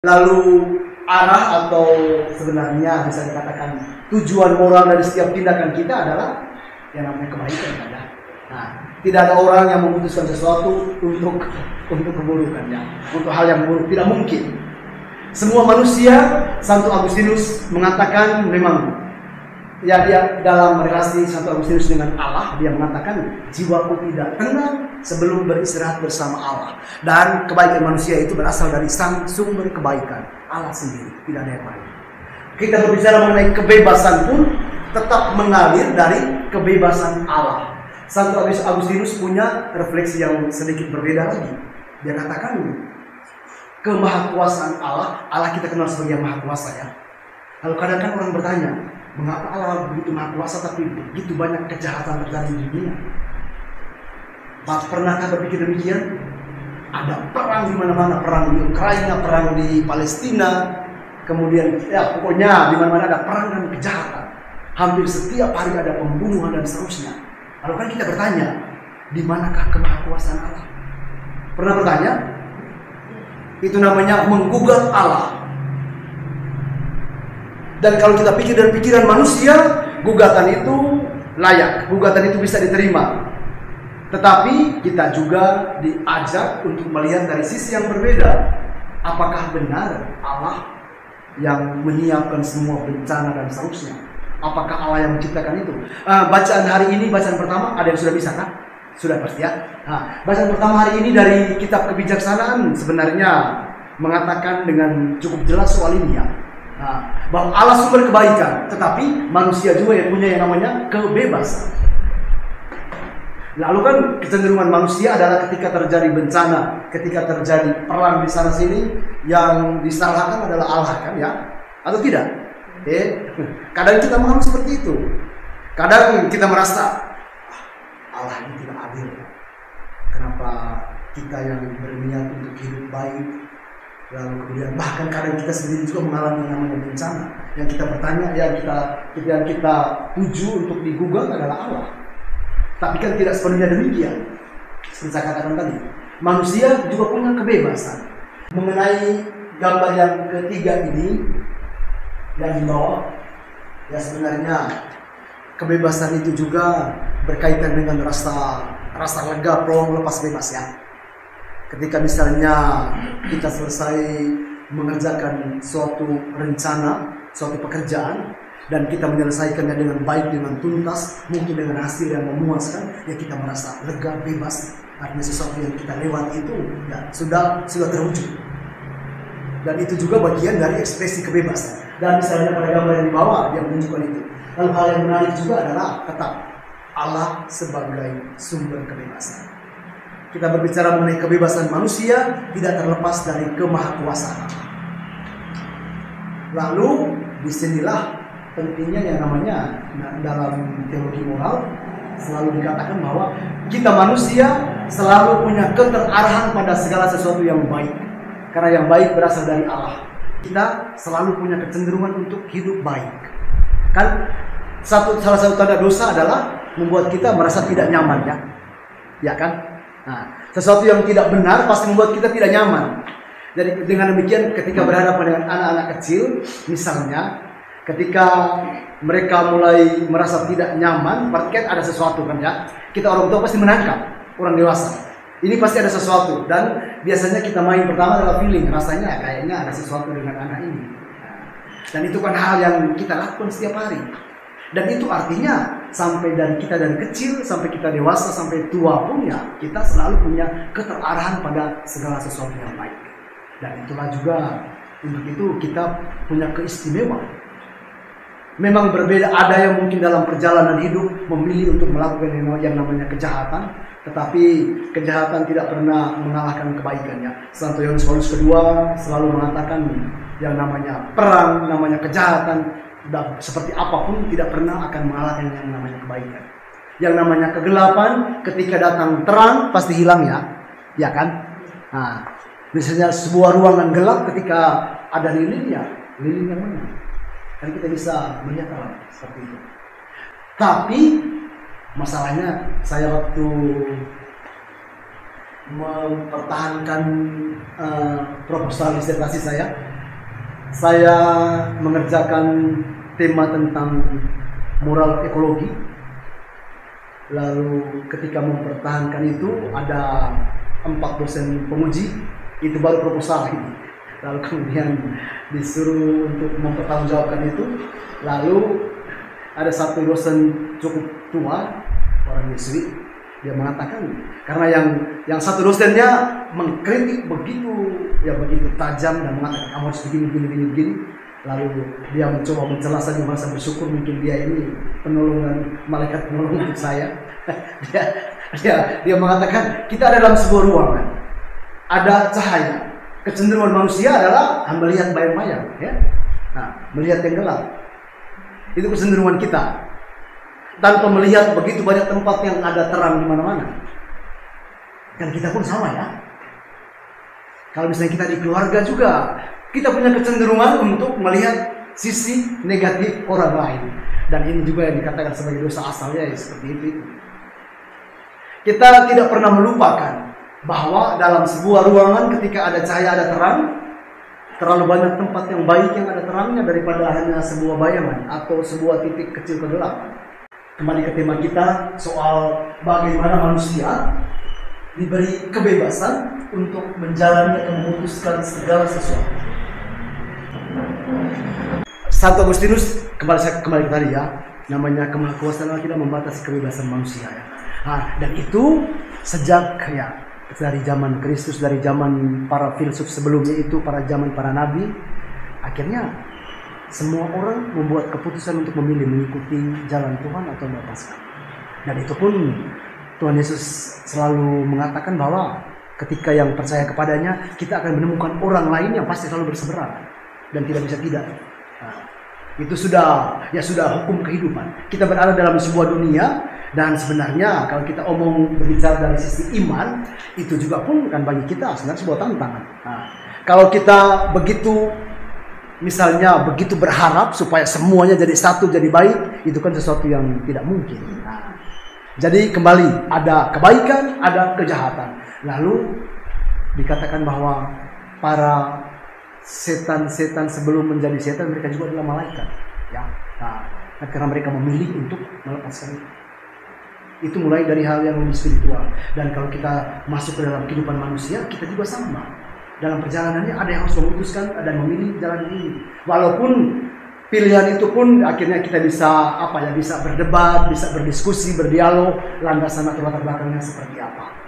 Lalu arah atau sebenarnya bisa dikatakan tujuan moral dari setiap tindakan kita adalah yang namanya kebaikan kan ya. Nah, tidak ada orang yang memutuskan sesuatu untuk keburukan ya, untuk hal yang buruk, tidak mungkin. Semua manusia, Santo Agustinus mengatakan memang ya dia dalam relasi Santo Agustinus dengan Allah, dia mengatakan jiwaku tidak tenang sebelum beristirahat bersama Allah. Dan kebaikan manusia itu berasal dari sang sumber kebaikan, Allah sendiri, tidak ada yang lain. Kita berbicara mengenai kebebasan pun tetap mengalir dari kebebasan Allah. Santo Agustinus punya refleksi yang sedikit berbeda lagi. Dia katakan kemahakuasaan Allah, Allah kita kenal sebagai yang maha kuasa ya. Lalu kadang-kadang orang bertanya, mengapa Allah begitu maha kuasa tapi begitu banyak kejahatan terjadi di dunia? Pernahkah berpikir demikian? Ada perang di mana-mana, perang di Ukraina, perang di Palestina, kemudian ya pokoknya di mana-mana ada perang dan kejahatan. Hampir setiap hari ada pembunuhan dan seterusnya. Lalu kan kita bertanya, di manakah kemahakuasaan Allah? Pernah bertanya? Itu namanya menggugat Allah. Dan kalau kita pikir dari pikiran manusia, gugatan itu layak, gugatan itu bisa diterima. Tetapi kita juga diajak untuk melihat dari sisi yang berbeda. Apakah benar Allah yang menyiapkan semua bencana dan seterusnya? Apakah Allah yang menciptakan itu? Bacaan hari ini, bacaan pertama, ada yang sudah bisa kan? Sudah pasti ya. Nah, bacaan pertama hari ini dari kitab kebijaksanaan sebenarnya mengatakan dengan cukup jelas soal ini ya. Nah, bahwa Allah sumber kebaikan, tetapi manusia juga yang punya yang namanya kebebasan. Lalu kan kecenderungan manusia adalah ketika terjadi bencana, ketika terjadi perang di sana sini, yang disalahkan adalah Allah kan ya, atau tidak? Kadang kita mengalami seperti itu. Kadang kita merasa Allah ini tidak adil. Kenapa kita yang berniat untuk hidup baik, lalu kemudian bahkan kadang kita sendiri juga mengalami yang namanya bencana. Yang kita bertanya, yang kita tuju untuk digugat adalah Allah. Tapi kan tidak sepenuhnya demikian. Seperti saya katakan tadi, manusia juga punya kebebasan. Mengenai gambar yang ketiga ini, yang di bawah, ya sebenarnya kebebasan itu juga berkaitan dengan rasa lega, plong, lepas bebas ya. Ketika misalnya kita selesai mengerjakan suatu rencana, suatu pekerjaan, dan kita menyelesaikannya dengan baik, dengan tuntas, mungkin dengan hasil yang memuaskan, ya kita merasa lega, bebas. Artinya sesuatu yang kita lewati itu ya sudah terwujud. Dan itu juga bagian dari ekspresi kebebasan. Dan misalnya pada gambar yang di bawah yang menunjukkan itu. Lalu hal yang menarik juga adalah tetap Allah sebagai sumber kebebasan. Kita berbicara mengenai kebebasan manusia tidak terlepas dari kemahakuasaan. Lalu disinilah pentingnya yang namanya dalam teologi moral selalu dikatakan bahwa kita manusia selalu punya keterarahan pada segala sesuatu yang baik. Karena yang baik berasal dari Allah. Kita selalu punya kecenderungan untuk hidup baik. Kan salah satu tanda dosa adalah membuat kita merasa tidak nyaman ya. Ya kan? Nah, sesuatu yang tidak benar pasti membuat kita tidak nyaman. Jadi dengan demikian ketika berhadapan dengan anak-anak kecil, misalnya ketika mereka mulai merasa tidak nyaman, berarti kan ada sesuatu kan ya. Kita orang tua pasti menangkap orang dewasa. Ini pasti ada sesuatu, dan biasanya kita main pertama adalah feeling, rasanya kayaknya ada sesuatu dengan anak ini. Dan itu kan hal yang kita lakukan setiap hari. Dan itu artinya sampai dari kecil sampai kita dewasa sampai tua pun ya kita selalu punya keterarahan pada segala sesuatu yang baik. Dan itulah juga untuk itu kita punya keistimewaan. Memang berbeda, ada yang mungkin dalam perjalanan hidup memilih untuk melakukan yang namanya kejahatan, tetapi kejahatan tidak pernah mengalahkan kebaikannya. Santo Yohanes Paulus kedua selalu mengatakan yang namanya perang, namanya kejahatan, dan seperti apapun tidak pernah akan mengalahkan yang namanya kebaikan. Yang namanya kegelapan, ketika datang terang pasti hilang ya, ya kan? Nah, misalnya sebuah ruangan gelap ketika ada lilin ya, lilin yang mana? Kan kita bisa melihat terang seperti itu. Tapi masalahnya saya waktu mempertahankan proposal disertasi saya. Saya mengerjakan tema tentang moral ekologi. Lalu ketika mempertahankan itu ada 4 dosen penguji, itu baru proposal ini. Lalu kemudian disuruh untuk mempertanggungjawabkan itu. Lalu ada satu dosen cukup tua, orang Yesuit, dia mengatakan karena yang satu dosennya mengkritik begitu tajam dan mengatakan kamu harus begini. Lalu dia mencoba menjelaskan, merasa bersyukur mungkin dia ini malaikat penolong untuk saya. dia mengatakan kita ada dalam sebuah ruangan, ada cahaya. Kecenderungan manusia adalah melihat bayang-bayang, ya. Nah, melihat yang gelap. Itu kecenderungan kita. Tanpa melihat begitu banyak tempat yang ada terang di mana-mana. Dan kita pun sama, ya. Kalau misalnya kita di keluarga juga, kita punya kecenderungan untuk melihat sisi negatif orang lain. Dan ini juga yang dikatakan sebagai dosa asalnya, ya, seperti itu. Kita tidak pernah melupakan bahwa dalam sebuah ruangan ketika ada cahaya, ada terang, terlalu banyak tempat yang baik yang ada terangnya daripada hanya sebuah bayangan atau sebuah titik kecil kegelapan. Kembali ke tema kita soal bagaimana manusia diberi kebebasan untuk menjalani atau memutuskan segala sesuatu. Santo Agustinus, kembali ke tadi, ya, namanya kemahakuasaan Allah tidak membatasi kebebasan manusia, ya. Nah, dan itu sejak dari zaman Kristus, dari zaman para filsuf sebelumnya itu, para zaman para nabi, akhirnya semua orang membuat keputusan untuk memilih mengikuti jalan Tuhan atau melepaskan. Dan itu pun Tuhan Yesus selalu mengatakan bahwa ketika yang percaya kepadanya, kita akan menemukan orang lain yang pasti selalu berseberangan dan tidak bisa tidak. Nah, itu sudah hukum kehidupan. Kita berada dalam sebuah dunia. Dan sebenarnya kalau kita berbicara dari sisi iman, itu juga pun kan bagi kita sebenarnya sebuah tantangan. Nah, kalau kita begitu berharap supaya semuanya jadi satu, jadi baik, itu kan sesuatu yang tidak mungkin. Nah, jadi kembali ada kebaikan, ada kejahatan. Lalu dikatakan bahwa para setan-setan sebelum menjadi setan, mereka juga adalah malaikat, ya. Nah, karena mereka memilih untuk melepaskan itu mulai dari hal yang lebih spiritual. Dan kalau kita masuk ke dalam kehidupan manusia, kita juga sama. Dalam perjalanannya ada yang harus memutuskan dan memilih jalan ini. Walaupun pilihan itu pun akhirnya kita bisa berdebat, bisa berdiskusi, berdialog, landasan atau latar belakangnya seperti apa.